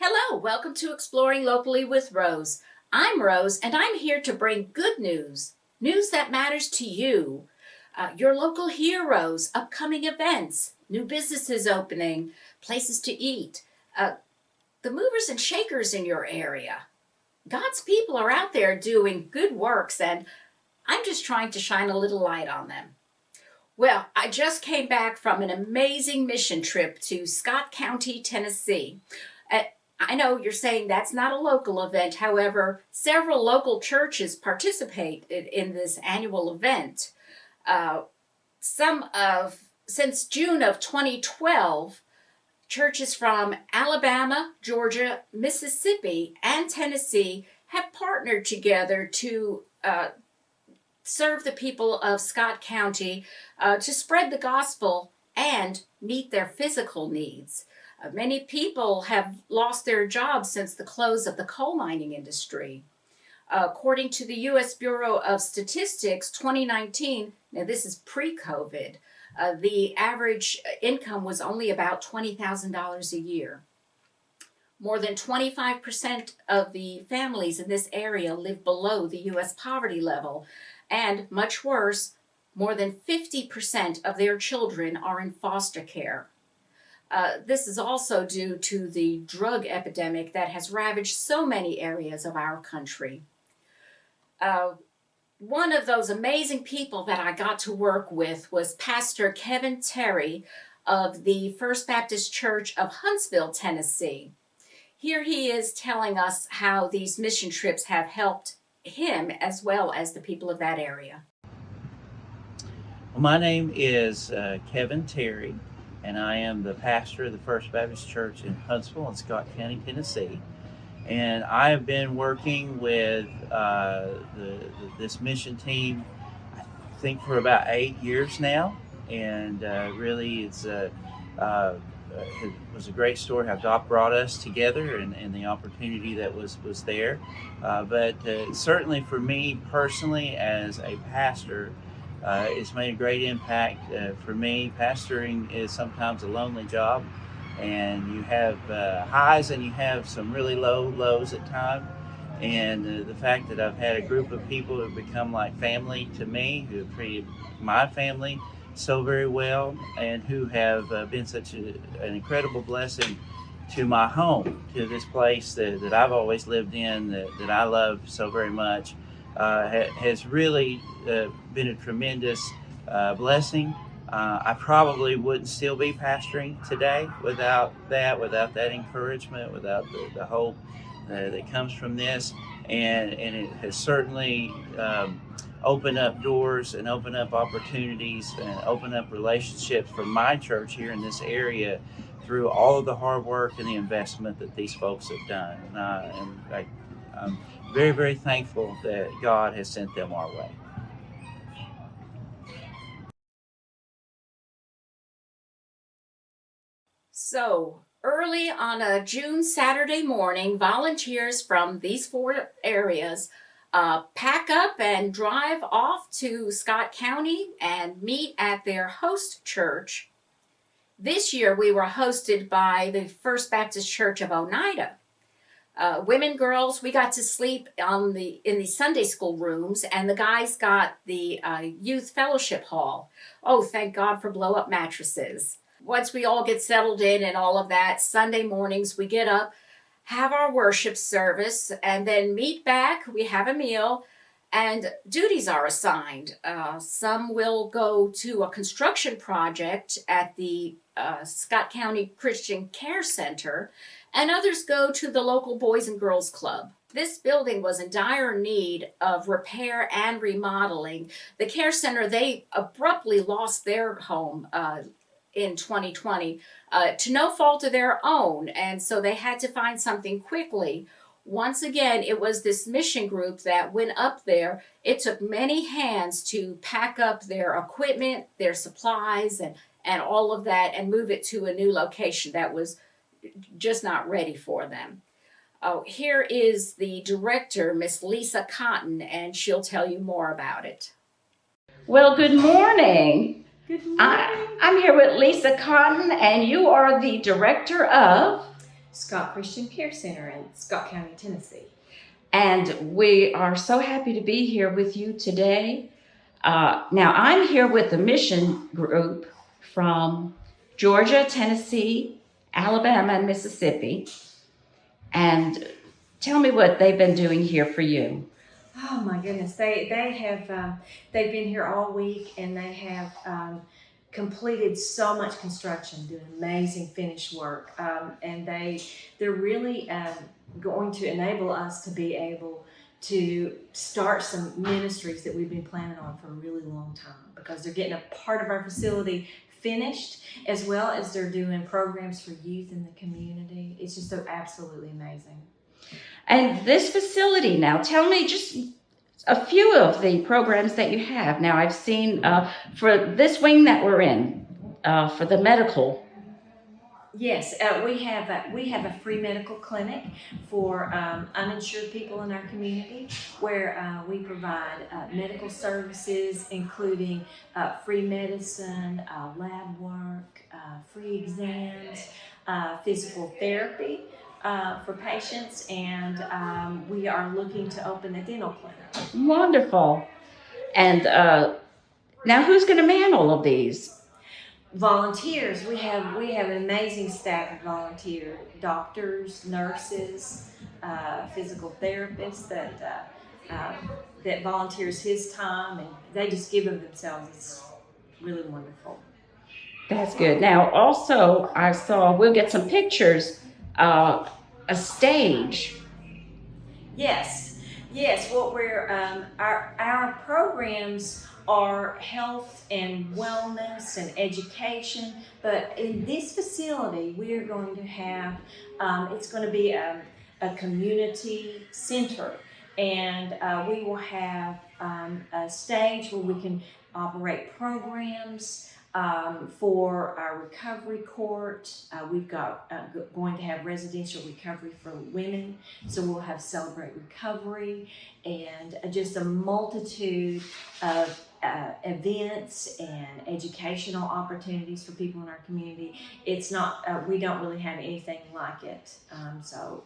Hello, welcome to Exploring Locally with Rose. I'm Rose, and I'm here to bring good news, news that matters to you, your local heroes, upcoming events, new businesses opening, places to eat, the movers and shakers in your area. God's people are out there doing good works, and I'm just trying to shine a little light on them. Well, I just came back from an amazing mission trip to Scott County, Tennessee. Uh, I know you're saying that's not a local event. However, several local churches participate in this annual event. Uh, since June of 2012, churches from Alabama, Georgia, Mississippi, and Tennessee have partnered together to serve the people of Scott County, to spread the gospel and meet their physical needs. Many people have lost their jobs since the close of the coal mining industry. According to the U.S. Bureau of Statistics, 2019, now this is pre-COVID, the average income was only about $20,000 a year. More than 25% of the families in this area live below the U.S. poverty level, and much worse, more than 50% of their children are in foster care. This is also due to the drug epidemic that has ravaged so many areas of our country. One of those amazing people that I got to work with was Pastor Kevin Terry of the First Baptist Church of Huntsville, Tennessee. Here he is telling us how these mission trips have helped him as well as the people of that area. Well, my name is Kevin Terry, and I am the pastor of the First Baptist Church in Huntsville in Scott County, Tennessee. And I have been working with this mission team, I think, for about 8 years now. And really, it was a great story how God brought us together and the opportunity that was there. But certainly for me personally, as a pastor, it's made a great impact for me. Pastoring is sometimes a lonely job, and you have highs and you have some really low lows at times. And the fact that I've had a group of people who have become like family to me, who have treated my family so very well, and who have been such an incredible blessing to my home, to this place that I've always lived in, that I love so very much, has really been a tremendous blessing. I probably wouldn't still be pastoring today without that encouragement, without the hope that comes from this, and it has certainly open up doors and open up opportunities and open up relationships for my church here in this area through all of the hard work and the investment that these folks have done. And I'm very, very thankful that God has sent them our way. So, early on a June Saturday morning, volunteers from these four areas pack up and drive off to Scott County and meet at their host church. This year we were hosted by the First Baptist Church of Oneida. Women, girls, we got to sleep in the Sunday school rooms, and the guys got the youth fellowship hall. Oh, thank God for blow-up mattresses. Once we all get settled in and all of that, Sunday mornings we get up, have our worship service, and then meet back. We have a meal, and duties are assigned. Some will go to a construction project at the Scott County Christian Care Center, and others go to the local Boys and Girls Club. This building was in dire need of repair and remodeling. The care center, they abruptly lost their home in 2020 to no fault of their own, and so they had to find something quickly. Once again, it was this mission group that went up there. It took many hands to pack up their equipment, their supplies, and all of that, and move it to a new location that was just not ready for them. Oh, here is the director, Miss Lisa Cotton, and she'll tell you more about it. Well, good morning. Good morning. I'm here with Lisa Cotton, and you are the director of? Scott Christian Care Center in Scott County, Tennessee. And we are so happy to be here with you today. Now, I'm here with the mission group from Georgia, Tennessee, Alabama, and Mississippi. And tell me what they've been doing here for you. Oh my goodness, they have they've been here all week, and they have completed so much construction, doing amazing finished work, and they're really going to enable us to be able to start some ministries that we've been planning on for a really long time, because they're getting a part of our facility finished, as well as they're doing programs for youth in the community. It's just so absolutely amazing. And this facility now, tell me just a few of the programs that you have. Now, I've seen for this wing that we're in, for the medical. Yes, we have a free medical clinic for uninsured people in our community, where we provide medical services, including free medicine, lab work, free exams, physical therapy for patients, and we are looking to open a dental clinic. Wonderful. And now, who's going to man all of these? Volunteers. We have an amazing staff of volunteer doctors, nurses, physical therapists that volunteers his time, and they just give of themselves. It's really wonderful. That's good. Now, also, I saw, we'll get some pictures, a stage. Yes. What we're our programs are health and wellness and education, but in this facility we are going to have it's going to be a community center, and we will have a stage where we can operate programs for our recovery court. We've got going to have residential recovery for women, so we'll have Celebrate Recovery, and just a multitude of events and educational opportunities for people in our community. It's not, we don't really have anything like it, so.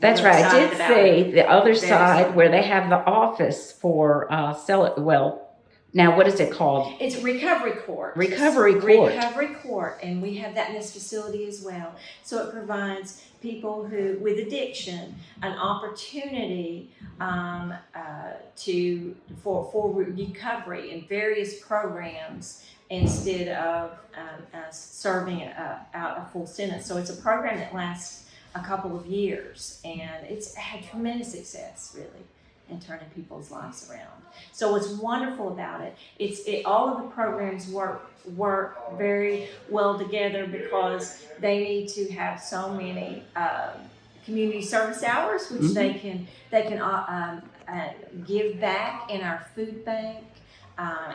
That's right. I did see the other side where they have the office for now what is it called? It's Recovery Court. Recovery Court. Recovery Court, and we have that in this facility as well. So it provides people who with addiction an opportunity for recovery in various programs instead of serving out a full sentence. So it's a program that lasts a couple of years, and it's had tremendous success, really, in turning people's lives around. So what's wonderful about it, all of the programs work very well together, because they need to have so many community service hours, which they can give back in our food bank,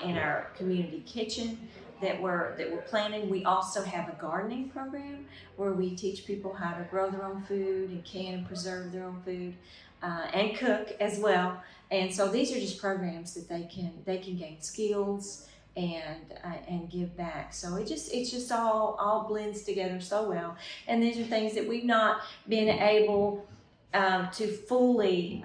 in our community kitchen that we're planning. We also have a gardening program where we teach people how to grow their own food and can and preserve their own food. And cook as well, and so these are just programs that they can gain skills and give back. So it's just all blends together so well. And these are things that we've not been able to fully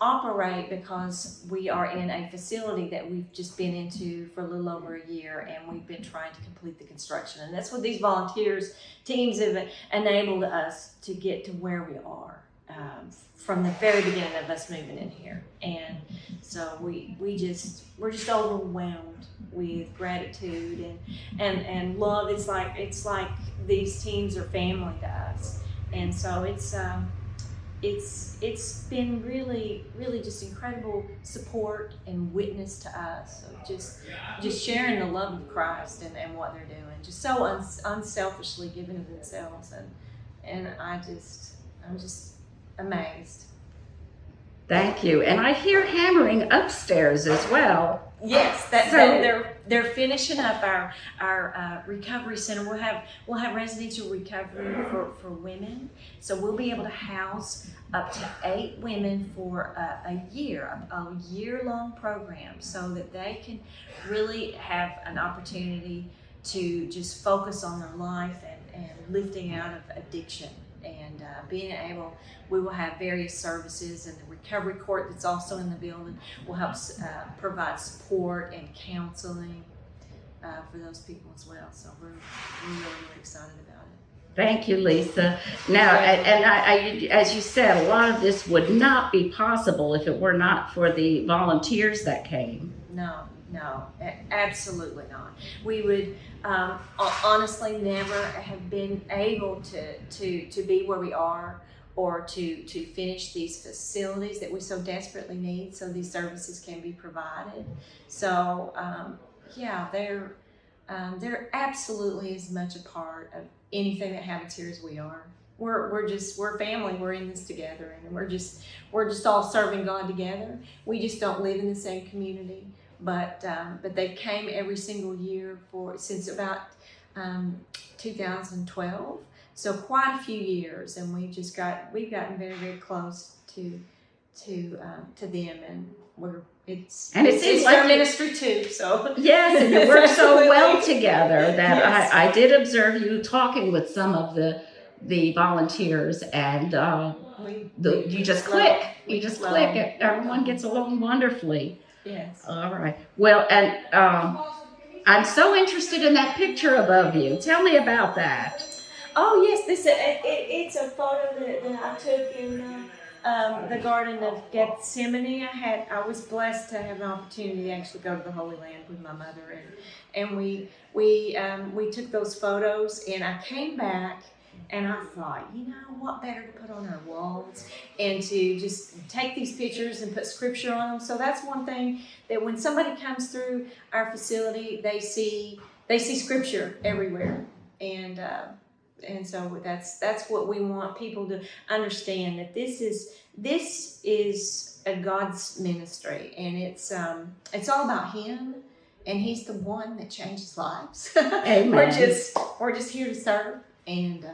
operate, because we are in a facility that we've just been into for a little over a year, and we've been trying to complete the construction. And that's what these volunteers teams have enabled us to get to where we are. From the very beginning of us moving in here, and so we're just overwhelmed with gratitude and love. It's like these teams are family to us, and so it's been really just incredible support and witness to us. So just sharing the love of Christ and what they're doing, just so unselfishly giving of themselves, and I'm just amazed. Thank you. And I hear hammering upstairs as well. Yes, they're finishing up our recovery center. We'll have residential recovery for women, so we'll be able to house up to 8 women for a year-long program, so that they can really have an opportunity to just focus on their life and lifting out of addiction. and being able, we will have various services, and the recovery court that's also in the building will help provide support and counseling for those people as well. So we're really, really excited about it. Thank you, Lisa. Now, and I, as you said, a lot of this would not be possible if it were not for the volunteers that came. No, absolutely not. We would honestly never have been able to be where we are, or to finish these facilities that we so desperately need, so these services can be provided. So yeah, they're absolutely as much a part of anything that happens here as we are. We're family. We're in this together, and we're just all serving God together. We just don't live in the same community, but they came every single year since about 2012. So quite a few years, and we've gotten very, very close to them, and it's seems like their ministry too. So yes, and you work so well together that Yes. I did observe you talking with some of the volunteers, and you just click. You just click. Everyone gets along wonderfully. Yes. All right. Well, and I'm so interested in that picture above you. Tell me about that. Oh yes, it's a photo that I took in the Garden of Gethsemane. I was blessed to have an opportunity to actually go to the Holy Land with my mother, and we took those photos, and I came back and I thought, what better to put on our walls and to just take these pictures and put scripture on them. So that's one thing, that when somebody comes through our facility, they see scripture everywhere, and so that's what we want people to understand, that this is a God's ministry, and it's all about Him, and He's the one that changes lives. Amen. We're just here to serve, and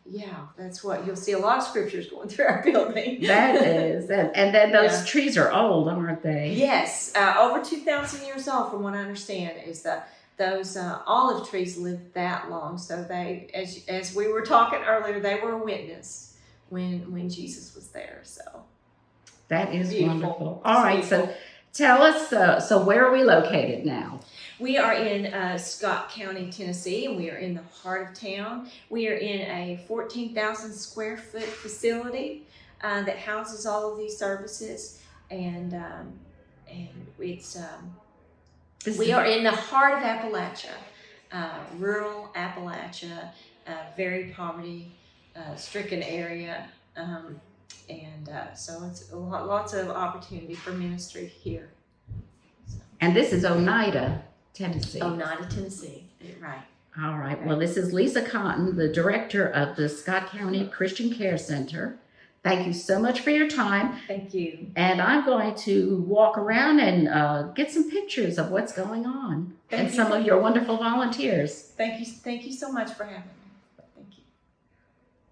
yeah, that's what you'll see, a lot of scriptures going through our building. That is, and then those trees are old, aren't they? Yes, over 2,000 years old, from what I understand, is that those olive trees lived that long. So they, as we were talking earlier, they were a witness when Jesus was there. So that is beautiful. Wonderful. All right, so tell us, so where are we located now? We are in Scott County, Tennessee, and we are in the heart of town. We are in a 14,000 square foot facility that houses all of these services, and it's we are in the heart of Appalachia, rural Appalachia, very poverty-stricken area, and so it's lots of opportunity for ministry here. And this is Oneida, Tennessee. Oneida, Tennessee, right. All right. Well, this is Lisa Cotton, the director of the Scott County Christian Care Center. Thank you so much for your time. Thank you. And I'm going to walk around and get some pictures of what's going on and some of your wonderful volunteers. Thank you so much for having me.